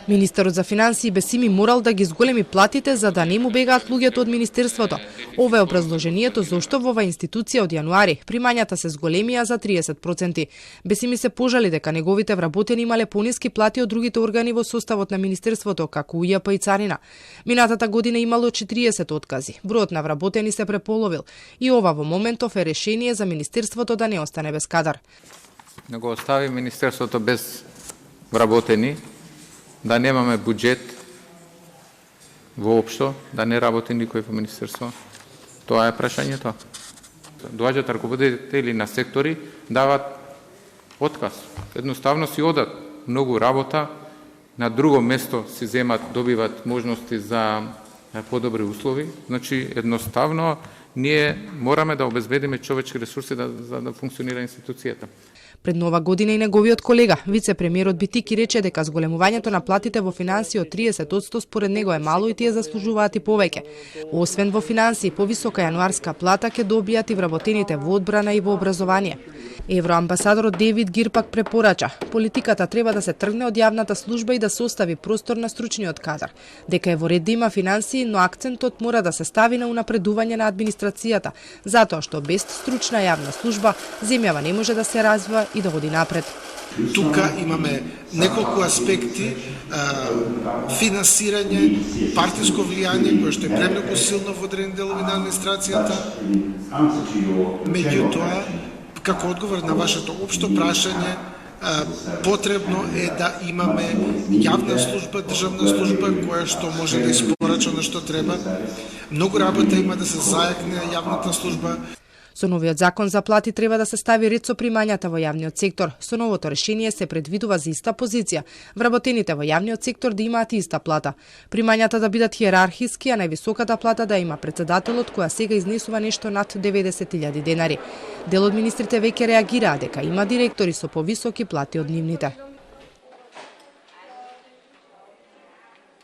Министерот за финансии Бесими морал да ги зголеми платите за да не му бегаат луѓето од министерството. Ова е образложението зошто во оваа институција од јануари примањата се зголемија за 30%. Бесими се пожали дека неговите вработени имале пониски плати од другите органи во составот на министерството, како УЈП и Царина. Минатата година имало 40 откази. Бројот на вработени се преполовил и ова во моментов е решение за министерството да не остане без кадар. Да го остави министерството без вработени, да немаме буџет воопшто, да не работи никој во министерство. Тоа е прашањето. Доаѓаат раководители на сектори, дават отказ. Едноставно си одат многу работа, на друго место си земат, добиват можности за подобри услови. Значи, едноставно, ние мораме да обезбедиме човечки ресурси за да функционира институцијата. Пред нова година и неговиот колега, вице-премиерот Битики, рече дека зголемувањето на платите во финансии од 30% според него е мало и тие заслужуваат и повеќе. Освен во финансии, повисока јануарска плата ќе добијат и вработените во одбрана и во образование. Евроамбасадорот Девид Гирпак препорача, политиката треба да се тргне од јавната служба и да се остави простор на стручниот кадар, дека е во ред да има финансии, но акцентот мора да се стави на унапредување на администрацијата, затоа што без стручна јавна служба земјава не може да се развива и да оди напред. Тука имаме неколку аспекти, финансирање, партиско влијание, кое што е премногу силно во одредени делови на администрацијата. Меѓутоа, како одговор на вашето општо прашање, потребно е да имаме јавна служба, државна служба, која што може да испорача на што треба. Многу работа има да се зајакне јавната служба. Со новиот закон за плати треба да се стави ред со примањата во јавниот сектор. Со новото решение се предвидува за иста позиција вработените во јавниот сектор да имаат иста плата. Примањата да бидат хиерархиски, а највисоката плата да има председателот, која сега изнесува нешто над 90.000 денари. Дел од министрите веќе реагираа дека има директори со повисоки плати од нивните.